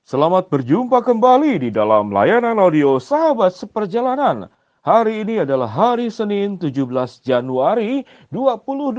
Selamat berjumpa kembali di dalam layanan audio Sahabat Seperjalanan. Hari ini adalah hari Senin 17 Januari 2021.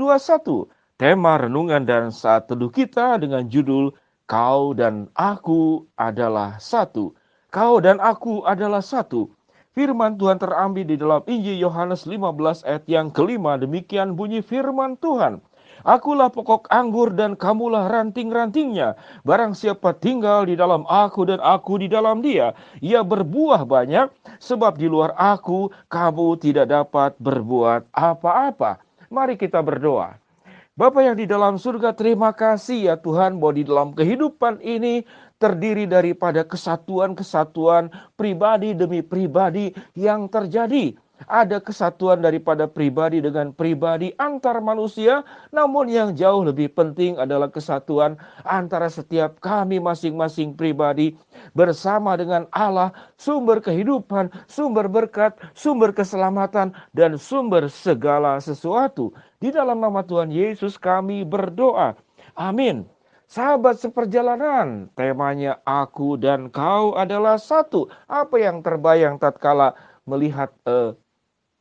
Tema renungan dan saat teduh kita dengan judul Kau dan Aku adalah satu. Kau dan aku adalah satu. Firman Tuhan terambil di dalam Injil Yohanes 15 ayat yang kelima. Demikian bunyi firman Tuhan. Akulah pokok anggur dan kamulah ranting-rantingnya. Barang siapa tinggal di dalam aku dan aku di dalam dia, ia berbuah banyak, sebab di luar aku kamu tidak dapat berbuat apa-apa. Mari kita berdoa. Bapa yang di dalam surga, terima kasih ya Tuhan bahwa di dalam kehidupan ini terdiri daripada kesatuan-kesatuan pribadi demi pribadi yang terjadi. Ada kesatuan daripada pribadi dengan pribadi antar manusia, namun yang jauh lebih penting adalah kesatuan antara setiap kami masing-masing pribadi bersama dengan Allah, sumber kehidupan, sumber berkat, sumber keselamatan, dan sumber segala sesuatu. Di dalam nama Tuhan Yesus kami berdoa. Amin. Sahabat seperjalanan, temanya aku dan kau adalah satu. Apa yang terbayang tatkala melihat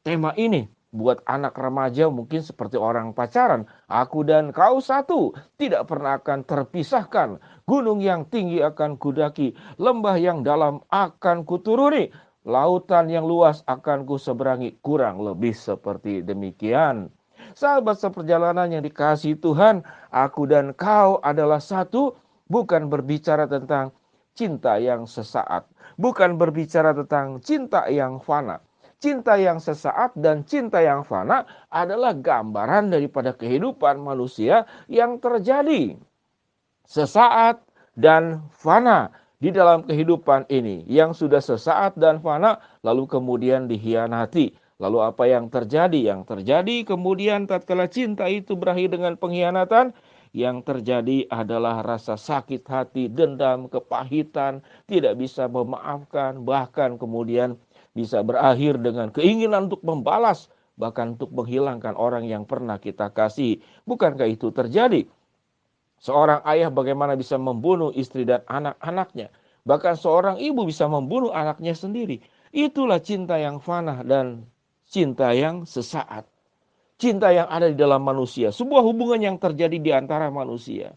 tema ini? Buat anak remaja mungkin seperti orang pacaran. Aku dan kau satu, tidak pernah akan terpisahkan. Gunung yang tinggi akan kudaki, lembah yang dalam akan kuturuni, lautan yang luas akan kuseberangi. Kurang lebih seperti demikian. Sahabat seperjalanan yang dikasihi Tuhan, aku dan kau adalah satu, bukan berbicara tentang cinta yang sesaat, bukan berbicara tentang cinta yang fana. Cinta yang sesaat dan cinta yang fana adalah gambaran daripada kehidupan manusia yang terjadi sesaat dan fana di dalam kehidupan ini. Yang sudah sesaat dan fana lalu kemudian dikhianati. Lalu apa yang terjadi? Yang terjadi kemudian tatkala cinta itu berakhir dengan pengkhianatan, yang terjadi adalah rasa sakit hati, dendam, kepahitan, tidak bisa memaafkan, bahkan kemudian bisa berakhir dengan keinginan untuk membalas, bahkan untuk menghilangkan orang yang pernah kita kasih. Bukankah itu terjadi? Seorang ayah bagaimana bisa membunuh istri dan anak-anaknya. Bahkan seorang ibu bisa membunuh anaknya sendiri. Itulah cinta yang fana dan cinta yang sesaat. Cinta yang ada di dalam manusia. Sebuah hubungan yang terjadi di antara manusia.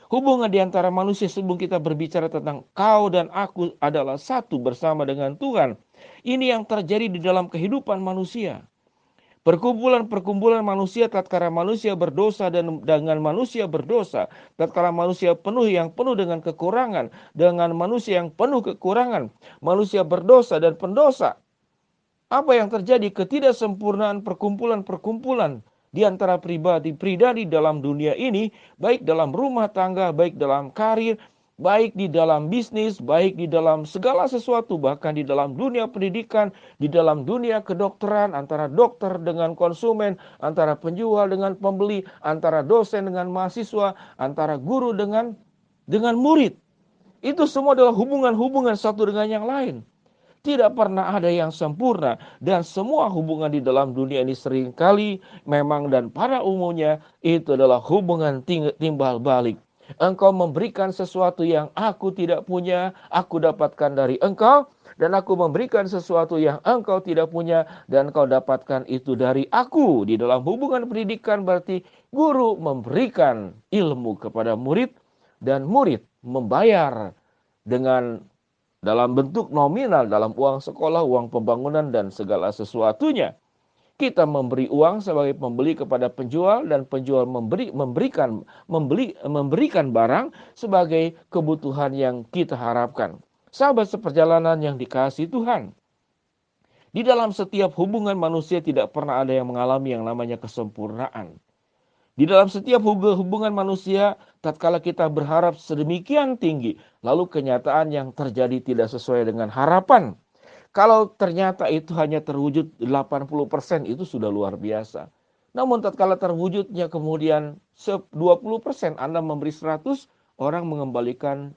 Hubungan di antara manusia sebelum kita berbicara tentang kau dan aku adalah satu bersama dengan Tuhan. Ini yang terjadi di dalam kehidupan manusia. Perkumpulan-perkumpulan manusia tatkala manusia berdosa dan dengan manusia berdosa, tatkala manusia penuh dengan kekurangan, dengan manusia yang penuh kekurangan, manusia berdosa dan pendosa. Apa yang terjadi? Ketidaksempurnaan perkumpulan-perkumpulan di antara pribadi-pribadi dalam dunia ini, baik dalam rumah tangga, baik dalam karir, baik di dalam bisnis, baik di dalam segala sesuatu, bahkan di dalam dunia pendidikan, di dalam dunia kedokteran, antara dokter dengan konsumen, antara penjual dengan pembeli, antara dosen dengan mahasiswa, antara guru dengan murid. Itu semua adalah hubungan-hubungan satu dengan yang lain. Tidak pernah ada yang sempurna, dan semua hubungan di dalam dunia ini seringkali memang dan pada umumnya itu adalah hubungan timbal balik. Engkau memberikan sesuatu yang aku tidak punya, aku dapatkan dari engkau, dan aku memberikan sesuatu yang engkau tidak punya, dan engkau dapatkan itu dari aku. Di dalam hubungan pendidikan berarti guru memberikan ilmu kepada murid, dan murid membayar dengan dalam bentuk nominal, dalam uang sekolah, uang pembangunan, dan segala sesuatunya. Kita memberi uang sebagai pembeli kepada penjual, dan penjual memberikan barang sebagai kebutuhan yang kita harapkan. Sahabat seperjalanan yang dikasihi Tuhan, di dalam setiap hubungan manusia tidak pernah ada yang mengalami yang namanya kesempurnaan. Di dalam setiap hubungan manusia, tatkala kita berharap sedemikian tinggi, lalu kenyataan yang terjadi tidak sesuai dengan harapan. Kalau ternyata itu hanya terwujud 80%, itu sudah luar biasa. Namun tatkala terwujudnya kemudian 20%, Anda memberi 100, orang mengembalikan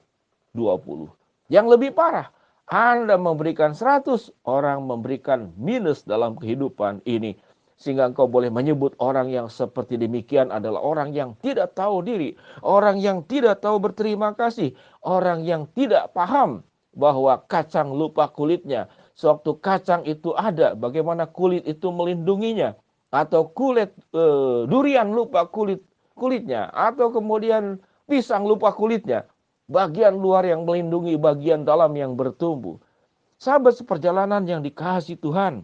20. Yang lebih parah, Anda memberikan 100, orang memberikan minus dalam kehidupan ini. Sehingga engkau boleh menyebut orang yang seperti demikian adalah orang yang tidak tahu diri, orang yang tidak tahu berterima kasih, orang yang tidak paham bahwa kacang lupa kulitnya. Sewaktu kacang itu ada, bagaimana kulit itu melindunginya, atau durian lupa kulitnya, atau kemudian pisang lupa kulitnya. Bagian luar yang melindungi, bagian dalam yang bertumbuh. Sahabat seperjalanan yang dikasihi Tuhan,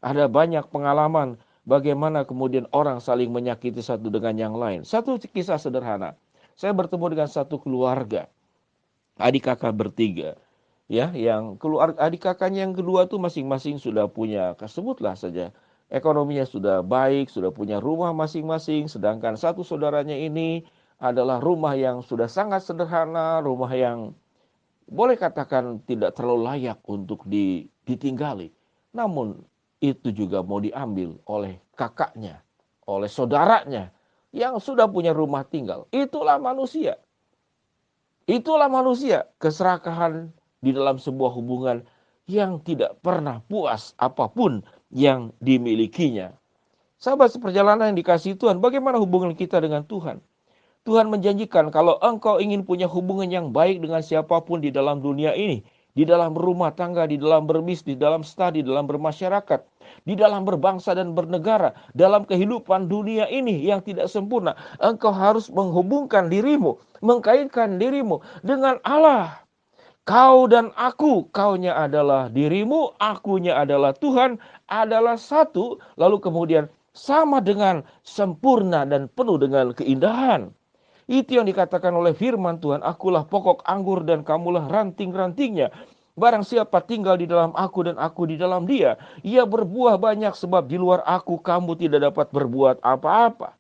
ada banyak pengalaman bagaimana kemudian orang saling menyakiti satu dengan yang lain. Satu kisah sederhana. Saya bertemu dengan satu keluarga, adik kakak bertiga. Ya, yang keluar adik kakaknya yang kedua tuh masing-masing sudah punya, sebutlah saja, ekonominya sudah baik, sudah punya rumah masing-masing, sedangkan satu saudaranya ini adalah rumah yang sudah sangat sederhana, rumah yang boleh katakan tidak terlalu layak untuk ditinggali. Namun itu juga mau diambil oleh kakaknya, oleh saudaranya yang sudah punya rumah tinggal. Itulah manusia. Itulah manusia, keserakahan di dalam sebuah hubungan yang tidak pernah puas apapun yang dimilikinya. Sahabat seperjalanan yang dikasihi Tuhan, bagaimana hubungan kita dengan Tuhan? Tuhan menjanjikan kalau engkau ingin punya hubungan yang baik dengan siapapun di dalam dunia ini, di dalam rumah tangga, di dalam berbisnis, di dalam studi, di dalam bermasyarakat, di dalam berbangsa dan bernegara, dalam kehidupan dunia ini yang tidak sempurna, engkau harus menghubungkan dirimu, mengkaitkan dirimu dengan Allah. Kau dan aku, kaunya adalah dirimu, akunya adalah Tuhan, adalah satu, lalu kemudian sama dengan sempurna dan penuh dengan keindahan. Itu yang dikatakan oleh firman Tuhan, akulah pokok anggur dan kamulah ranting-rantingnya. Barang siapa tinggal di dalam aku dan aku di dalam dia, ia berbuah banyak sebab di luar aku kamu tidak dapat berbuat apa-apa.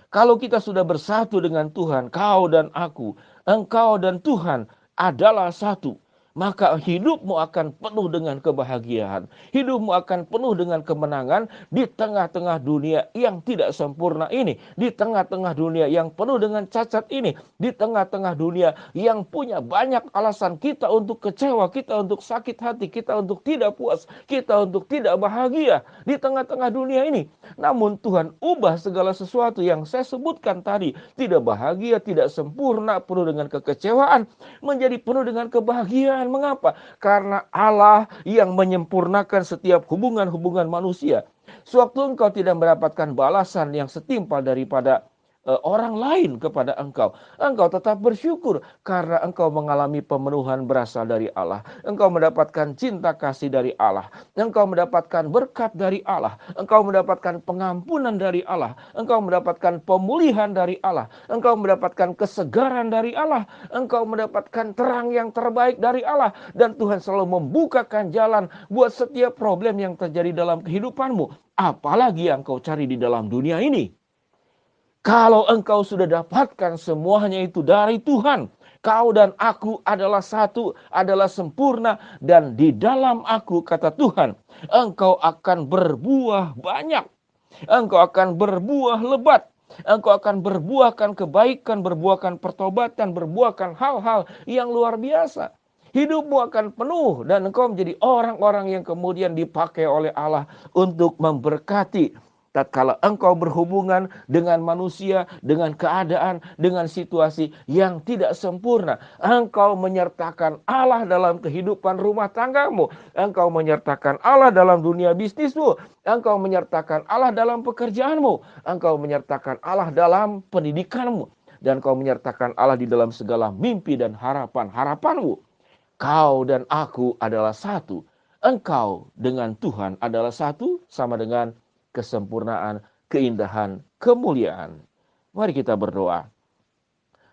Kalau kita sudah bersatu dengan Tuhan, kau dan aku, engkau dan Tuhan adalah satu. Maka hidupmu akan penuh dengan kebahagiaan. Hidupmu akan penuh dengan kemenangan di tengah-tengah dunia yang tidak sempurna ini. Di tengah-tengah dunia yang penuh dengan cacat ini. Di tengah-tengah dunia yang punya banyak alasan kita untuk kecewa, kita untuk sakit hati, kita untuk tidak puas, kita untuk tidak bahagia. Di tengah-tengah dunia ini. Namun Tuhan ubah segala sesuatu yang saya sebutkan tadi. Tidak bahagia, tidak sempurna, penuh dengan kekecewaan. Menjadi penuh dengan kebahagiaan. Mengapa? Karena Allah yang menyempurnakan setiap hubungan-hubungan manusia. Sewaktu engkau tidak mendapatkan balasan yang setimpal daripada orang lain kepada engkau, engkau tetap bersyukur karena engkau mengalami pemenuhan berasal dari Allah. Engkau mendapatkan cinta kasih dari Allah. Engkau mendapatkan berkat dari Allah. Engkau mendapatkan pengampunan dari Allah. Engkau mendapatkan pemulihan dari Allah. Engkau mendapatkan kesegaran dari Allah. Engkau mendapatkan terang yang terbaik dari Allah. Dan Tuhan selalu membukakan jalan buat setiap problem yang terjadi dalam kehidupanmu. Apalagi yang kau cari di dalam dunia ini. Kalau engkau sudah dapatkan semuanya itu dari Tuhan, kau dan aku adalah satu, adalah sempurna, dan di dalam aku, kata Tuhan, engkau akan berbuah banyak, engkau akan berbuah lebat, engkau akan berbuahkan kebaikan, berbuahkan pertobatan, berbuahkan hal-hal yang luar biasa. Hidupmu akan penuh dan engkau menjadi orang-orang yang kemudian dipakai oleh Allah untuk memberkati. Tatkala engkau berhubungan dengan manusia, dengan keadaan, dengan situasi yang tidak sempurna, engkau menyertakan Allah dalam kehidupan rumah tanggamu, engkau menyertakan Allah dalam dunia bisnismu, engkau menyertakan Allah dalam pekerjaanmu, engkau menyertakan Allah dalam pendidikanmu, dan engkau menyertakan Allah di dalam segala mimpi dan harapan-harapanmu. Kau dan aku adalah satu. Engkau dengan Tuhan adalah satu, sama dengan kesempurnaan, keindahan, kemuliaan. Mari kita berdoa.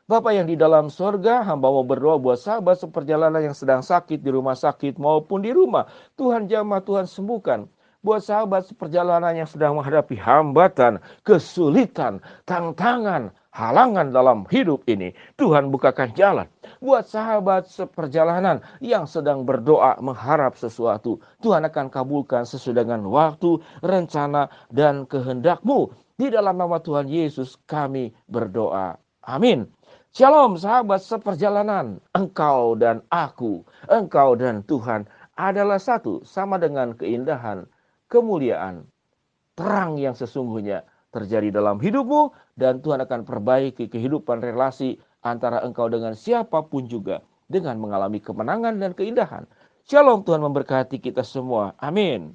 Bapa yang di dalam sorga, hamba mau berdoa buat sahabat seperjalanan yang sedang sakit di rumah sakit maupun di rumah. Tuhan jamah, Tuhan sembuhkan. Buat sahabat seperjalanan yang sedang menghadapi hambatan, kesulitan, tantangan, halangan dalam hidup ini, Tuhan bukakan jalan. Buat sahabat seperjalanan yang sedang berdoa mengharap sesuatu, Tuhan akan kabulkan sesuai dengan waktu, rencana, dan kehendak-Mu. Di dalam nama Tuhan Yesus kami berdoa. Amin. Shalom sahabat seperjalanan. Engkau dan aku, engkau dan Tuhan adalah satu, sama dengan keindahan, kemuliaan, terang yang sesungguhnya terjadi dalam hidupmu, dan Tuhan akan perbaiki kehidupan relasi antara engkau dengan siapapun juga, dengan mengalami kemenangan dan keindahan. Shalom, Tuhan memberkati kita semua. Amin.